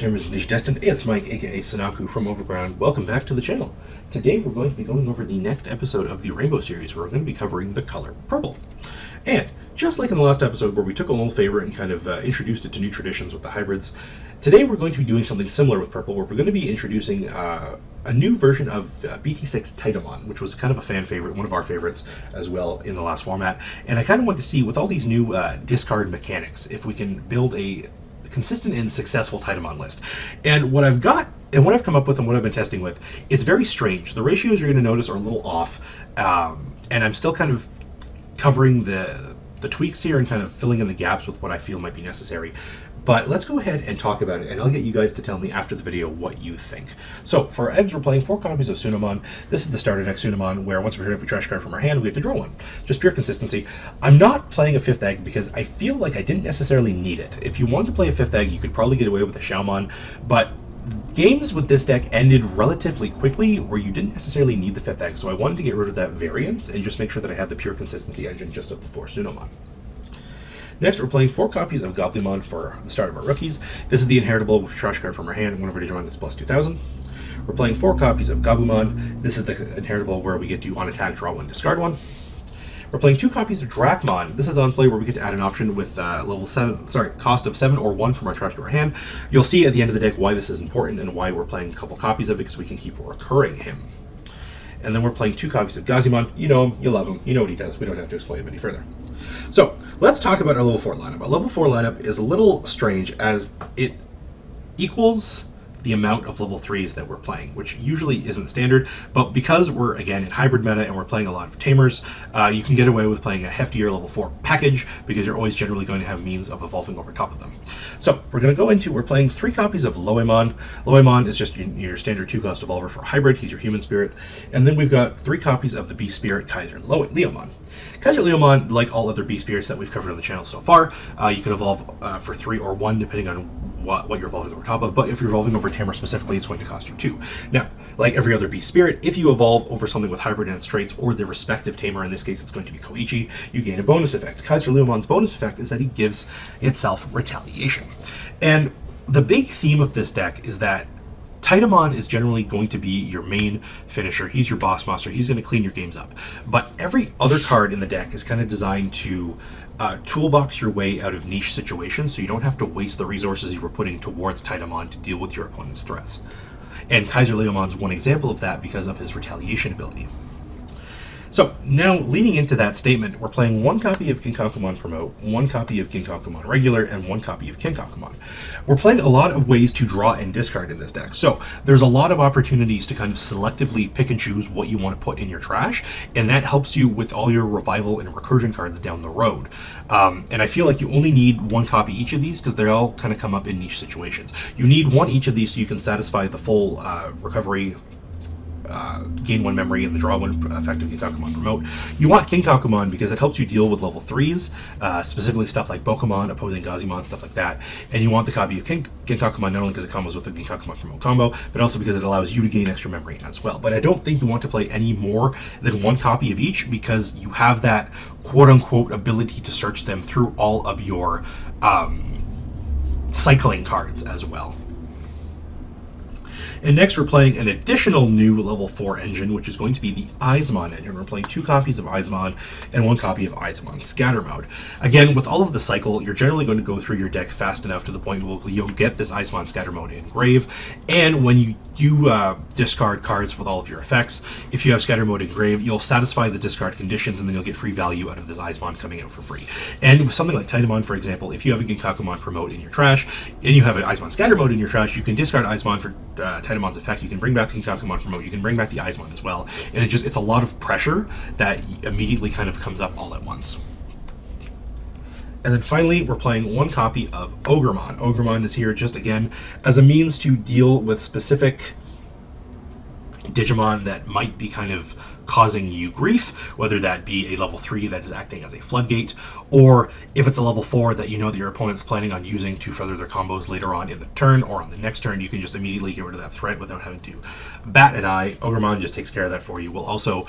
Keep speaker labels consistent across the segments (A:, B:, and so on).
A: Tamers and Digidestined. It's Mike, aka Sanaku from Overground. Welcome back to the channel. Today we're going to be going over the next episode of the Rainbow series, where we're going to be covering the color purple. And just like in the last episode where we took an old favorite and kind of introduced it to new traditions with the hybrids, today we're going to be doing something similar with purple, where we're going to be introducing a new version of BT6 Titamon, which was kind of a fan favorite, one of our favorites as well in the last format. And I kind of want to see, with all these new discard mechanics, if we can build a consistent and successful Titamon list. And what I've got, and what I've come up with and what I've been testing with, it's very strange. The ratios you're going to notice are a little off, and I'm still kind of covering the tweaks here and kind of filling in the gaps with what I feel might be necessary. But let's go ahead and talk about it, and I'll get you guys to tell me after the video what you think. So, for our eggs, we're playing 4 copies of Sunomon. This is the starter deck Sunomon, where once we hit every trash card from our hand, we have to draw one. Just pure consistency. I'm not playing a 5th egg because I feel like I didn't necessarily need it. If you wanted to play a 5th egg, you could probably get away with a Xiaomon, but games with this deck ended relatively quickly where you didn't necessarily need the 5th egg, so I wanted to get rid of that variance and just make sure that I had the pure consistency engine just of the 4 Sunomon. Next, we're playing 4 copies of Ogremon for the start of our rookies. This is the inheritable with a trash card from our hand, and whenever Digimon gets plus 2,000. We're playing 4 copies of Gabumon. This is the inheritable where we get to, on attack, draw 1, discard 1. We're playing 2 copies of Dracmon. This is on play where we get to add an option with cost of 7 or 1 from our trash to our hand. You'll see at the end of the deck why this is important and why we're playing a couple copies of it, because we can keep recurring him. And then we're playing 2 copies of Gazimon. You know him, you love him, you know what he does. We don't have to explain him any further. So, let's talk about our level 4 lineup. Our level 4 lineup is a little strange as it equals the amount of level 3s that we're playing, which usually isn't standard, but because we're, again, in hybrid meta and we're playing a lot of tamers, you can get away with playing a heftier level 4 package because you're always generally going to have means of evolving over top of them. So, we're playing 3 copies of Loemon. Loemon is just your standard 2-cost evolver for hybrid. He's your human spirit. And then we've got 3 copies of the Beast Spirit Kaiser Leomon. Kaiser Leomon, like all other Beast Spirits that we've covered on the channel so far, you can evolve for 3 or 1 depending on what you're evolving over top of, but if you're evolving over Tamer specifically, it's going to cost you 2. Now, like every other Beast Spirit, if you evolve over something with hybrid and its traits, or the respective Tamer, in this case it's going to be Koichi, you gain a bonus effect. Kaiser Leomon's bonus effect is that he gives itself retaliation. And the big theme of this deck is that Titamon is generally going to be your main finisher. He's your boss monster. He's going to clean your games up. But every other card in the deck is kind of designed to toolbox your way out of niche situations, so you don't have to waste the resources you were putting towards Titamon to deal with your opponent's threats. And Kaiser Leomon's one example of that because of his retaliation ability. So, now, leading into that statement, we're playing 1 copy of Kinkakumon Promote, 1 copy of Kinkakumon Regular, and 1 copy of Kinkakumon. We're playing a lot of ways to draw and discard in this deck, so there's a lot of opportunities to kind of selectively pick and choose what you want to put in your trash, and that helps you with all your revival and recursion cards down the road. And I feel like you only need 1 copy each of these because they all kind of come up in niche situations. You need 1 each of these so you can satisfy the full recovery, gain 1 memory, and the draw 1 effect of Kinkakumon Promote. You want Kinkakumon because it helps you deal with level 3s, specifically stuff like Pokemon, opposing Gazimon, stuff like that. And you want the copy of Kinkakumon not only because it combos with the Kinkakumon Promote combo, but also because it allows you to gain extra memory as well. But I don't think you want to play any more than 1 copy of each because you have that quote-unquote ability to search them through all of your cycling cards as well. And next we're playing an additional new level 4 engine, which is going to be the Izemon engine. We're playing 2 copies of Izemon and 1 copy of Izemon Scatter Mode. Again, with all of the cycle, you're generally going to go through your deck fast enough to the point where you'll get this Izemon Scatter Mode in grave. And when you discard cards with all of your effects, if you have Scatter Mode in grave, you'll satisfy the discard conditions, and then you'll get free value out of this Izemon coming out for free. And with something like Titamon, for example, if you have a Kinkakumon Promote in your trash, and you have an Izemon Scatter Mode in your trash, you can discard Izemon for Titamon's effect. You can bring back the Kinkakumon Promote, you can bring back the Izemon as well, and it's a lot of pressure that immediately kind of comes up all at once. And then finally, we're playing 1 copy of Ogremon. Ogremon is here just, again, as a means to deal with specific Digimon that might be kind of causing you grief, whether that be a level 3 that is acting as a floodgate, or if it's a level 4 that you know that your opponent's planning on using to further their combos later on in the turn or on the next turn, you can just immediately get rid of that threat without having to bat an eye. Ogremon just takes care of that for you, while also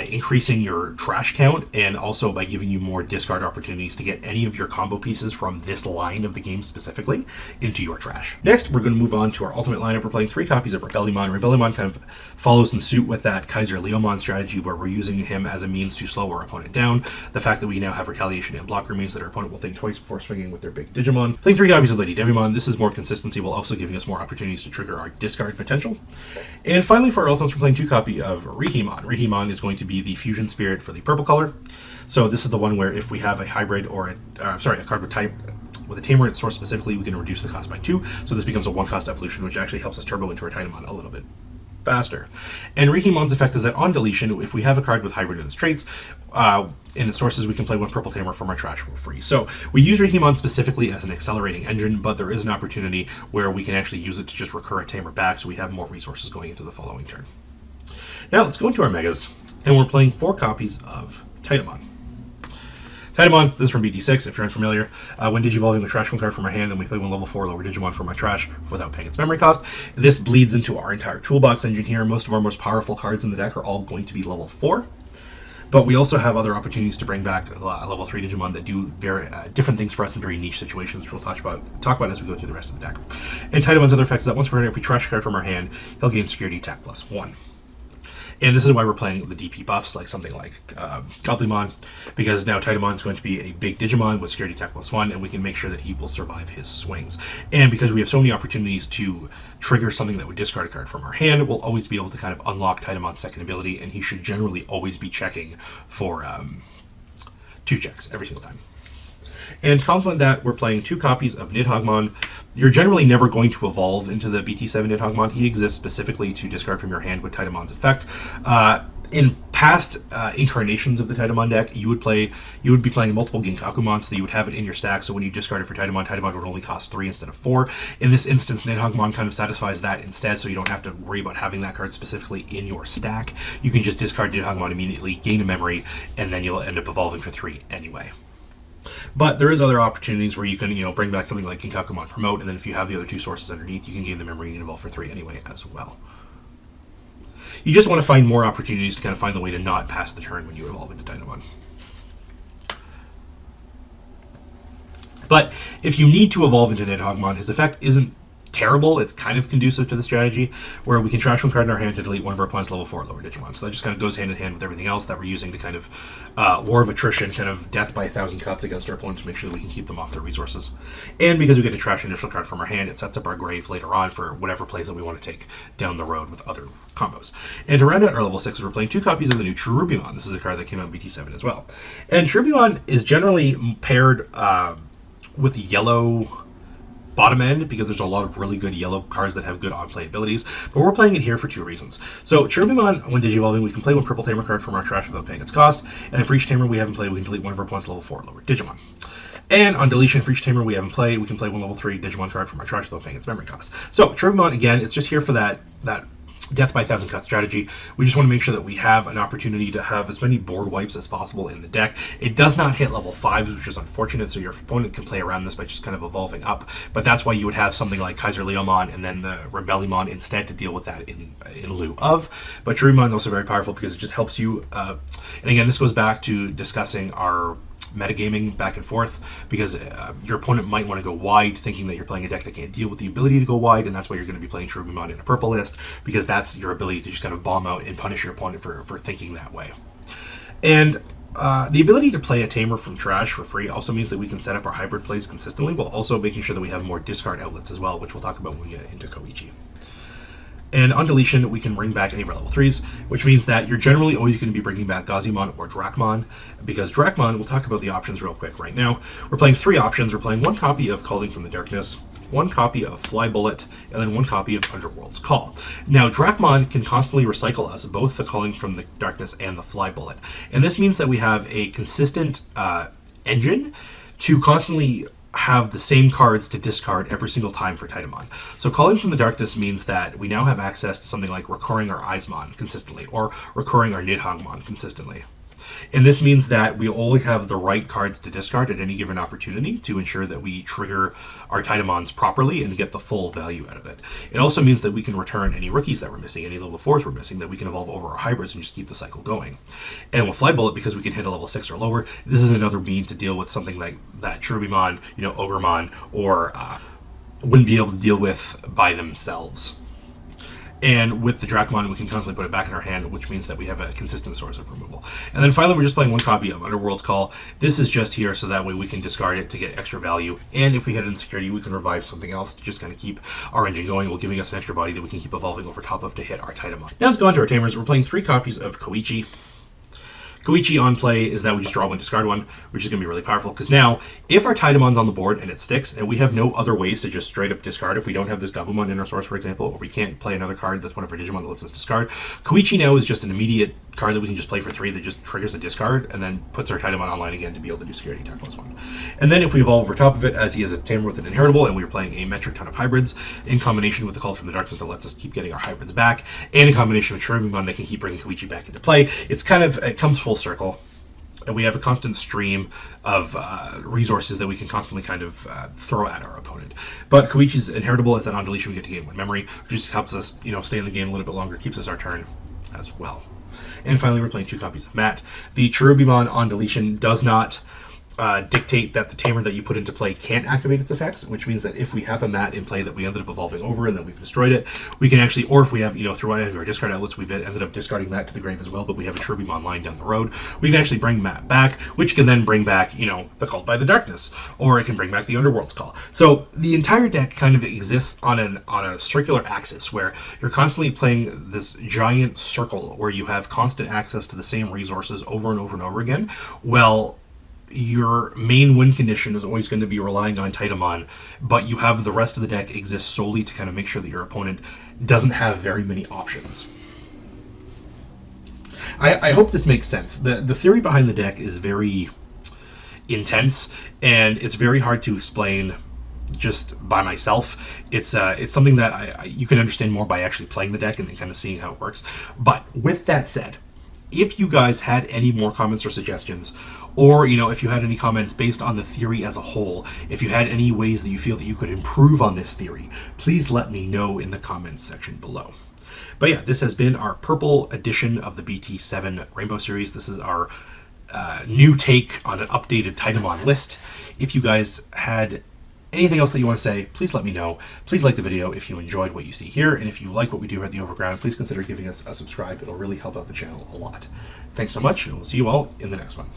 A: increasing your trash count, and also by giving you more discard opportunities to get any of your combo pieces from this line of the game specifically into your trash. Next, we're going to move on to our ultimate lineup. We're playing 3 copies of Rebellymon. Rebellymon kind of follows in suit with that Kaiser Leomon strategy, where we're using him as a means to slow our opponent down. The fact that we now have retaliation and blocker means that our opponent will think twice before swinging with their big Digimon. Playing 3 copies of Lady Devimon. This is more consistency, while also giving us more opportunities to trigger our discard potential. And finally, for our ultimates, we're playing 2 copies of Rihimon. Rihimon is going to be the fusion spirit for the purple color. So this is the one where if we have a hybrid or a card with type with a tamer at source specifically, we can reduce the cost by 2. So this becomes a 1-cost evolution, which actually helps us turbo into our Titamon a little bit faster. And Rikimon's effect is that on deletion, if we have a card with hybrid in its traits, in its sources, we can play 1 purple tamer from our trash for free. So we use Rikimon specifically as an accelerating engine, but there is an opportunity where we can actually use it to just recur a tamer back, so we have more resources going into the following turn. Now let's go into our megas, and we're playing 4 copies of Titamon. Titamon, this is from BT6, if you're unfamiliar. When digivolving the trash one card from our hand, then we play 1 level 4 lower Digimon from my trash without paying its memory cost. This bleeds into our entire toolbox engine here. Most of our most powerful cards in the deck are all going to be level 4. But we also have other opportunities to bring back level 3 Digimon that do very different things for us in very niche situations, which we'll talk about as we go through the rest of the deck. And Titamon's other effect is that once per turn, if we trash a card from our hand, he'll gain security attack +1. And this is why we're playing the DP buffs, like something like Goblymon, because now Titamon is going to be a big Digimon with security attack +1, and we can make sure that he will survive his swings. And because we have so many opportunities to trigger something that would discard a card from our hand, we'll always be able to kind of unlock Titamon's second ability, and he should generally always be checking for 2 checks every single time. And to complement that, we're playing 2 copies of Nidhoggmon. You're generally never going to evolve into the BT7 Nidhoggmon. He exists specifically to discard from your hand with Titamon's effect. In past incarnations of the Titamon deck, you would be playing multiple Ginkakumon, so that you would have it in your stack, so when you discard it for Titamon, Titamon would only cost 3 instead of 4. In this instance, Nidhoggmon kind of satisfies that instead, so you don't have to worry about having that card specifically in your stack. You can just discard Nidhoggmon immediately, gain a memory, and then you'll end up evolving for 3 anyway. But there is other opportunities where you can, bring back something like Ginkakumon Promote, and then if you have the other 2 sources underneath, you can gain the memory and evolve for 3 anyway as well. You just want to find more opportunities to kind of find the way to not pass the turn when you evolve into Titamon. But if you need to evolve into Nidhoggmon, his effect isn't terrible. It's kind of conducive to the strategy, where we can trash 1 card in our hand to delete 1 of our opponent's level 4 lower Digimon. So that just kind of goes hand in hand with everything else that we're using to kind of war of attrition, kind of death by 1,000 cuts against our opponent to make sure that we can keep them off their resources. And because we get to trash an initial card from our hand, it sets up our grave later on for whatever plays that we want to take down the road with other combos. And to round out our level 6, we're playing 2 copies of the new Cherubimon. This is a card that came out in BT7 as well. And Cherubimon is generally paired with yellow bottom end, because there's a lot of really good yellow cards that have good on-play abilities, but we're playing it here for 2 reasons. So Cherubimon, when digivolving, we can play 1 purple tamer card from our trash without paying its cost, and for each tamer we haven't played, we can delete 1 of our opponent's level 4 lower Digimon. And on deletion, for each tamer we haven't played, we can play 1 level 3 Digimon card from our trash without paying its memory cost. So Cherubimon, again, it's just here for that death by 1,000 cut strategy. We just want to make sure that we have an opportunity to have as many board wipes as possible in the deck. It does not hit level 5s, which is unfortunate, so your opponent can play around this by just kind of evolving up. But that's why you would have something like Kaiser Leomon and then the Rebellymon instead to deal with that in lieu of. But Cherubimon is also very powerful because it just helps you. And again, this goes back to discussing our metagaming back and forth, because your opponent might want to go wide thinking that you're playing a deck that can't deal with the ability to go wide, and that's why you're going to be playing Cherubimon in a purple list, because that's your ability to just kind of bomb out and punish your opponent for thinking that way. And the ability to play a tamer from trash for free also means that we can set up our hybrid plays consistently, while also making sure that we have more discard outlets as well, which we'll talk about when we get into Koichi. And on deletion, we can bring back any of our level 3s, which means that you're generally always going to be bringing back Gazimon or Dracmon, because Dracmon, we'll talk about the options real quick right now. We're playing 3 options. We're playing 1 copy of Calling from the Darkness, 1 copy of Fly Bullet, and then 1 copy of Underworld's Call. Now, Dracmon can constantly recycle us both the Calling from the Darkness and the Fly Bullet. And this means that we have a consistent engine to constantly have the same cards to discard every single time for Titamon. So Calling from the Darkness means that we now have access to something like recurring our Izemon consistently, or recurring our Nidhogmon consistently. And this means that we only have the right cards to discard at any given opportunity to ensure that we trigger our Titamons properly and get the full value out of it. It also means that we can return any rookies that we're missing, any level 4s we're missing, that we can evolve over our hybrids and just keep the cycle going. And with Fly Bullet, because we can hit a level 6 or lower, this is another mean to deal with something like that Cherubimon, Ogremon, or wouldn't be able to deal with by themselves. And with the Dracomon, we can constantly put it back in our hand, which means that we have a consistent source of removal. And then finally, we're just playing one copy of Underworld's Call. This is just here so that way we can discard it to get extra value. And if we hit insecurity, we can revive something else to just kind of keep our engine going, while giving us an extra body that we can keep evolving over top of to hit our Titamon. Now let's go on to our Tamers. We're playing 3 copies of Koichi. Koichi on play is that we just draw one, discard one, which is going to be really powerful, because now, if our Titamon's on the board and it sticks, and we have no other ways to just straight up discard, if we don't have this Gabumon in our source, for example, or we can't play another card that's one of our Digimon that lets us discard, Koichi now is just an immediate card that we can just play for 3 that just triggers a discard, and then puts our Titamon online again to be able to do security attack +1. And then if we evolve over top of it, as he is a Tamer with an inheritable, and we are playing a metric ton of hybrids, in combination with the Call from the Darkness that lets us keep getting our hybrids back, and in combination with Cherubimon that can keep bringing Koichi back into play, it comes full circle. And we have a constant stream of resources that we can constantly kind of throw at our opponent. But Koichi's inheritable is that on deletion we get to gain 1 memory, which just helps us, stay in the game a little bit longer, keeps us our turn as well. And finally, we're playing 2 copies of Matt. The Cherubimon on deletion does not dictate that the Tamer that you put into play can't activate its effects, which means that if we have a Mat in play that we ended up evolving over and then we've destroyed it, we can actually, or if we have, through one of our discard outlets, we've ended up discarding that to the grave as well, but we have a Cherubimon lying down the road, we can actually bring Mat back, which can then bring back, the Called by the Darkness, or it can bring back the Underworld's Call. So the entire deck kind of exists on a circular axis, where you're constantly playing this giant circle where you have constant access to the same resources over and over and over again. Well, your main win condition is always going to be relying on Titamon, but you have the rest of the deck exist solely to kind of make sure that your opponent doesn't have very many options. I hope this makes sense. The theory behind the deck is very intense, and it's very hard to explain just by myself. It's something that you can understand more by actually playing the deck and kind of seeing how it works. But with that said, if you guys had any more comments or suggestions, or if you had any comments based on the theory as a whole, if you had any ways that you feel that you could improve on this theory, please let me know in the comments section below. But yeah, this has been our purple edition of the BT7 Rainbow series. This is our new take on an updated Titamon list. If you guys had anything else that you want to say, please let me know. Please like the video if you enjoyed what you see here, and if you like what we do at the Overground, please consider giving us a subscribe. It'll really help out the channel a lot. Thanks so much, and we'll see you all in the next one.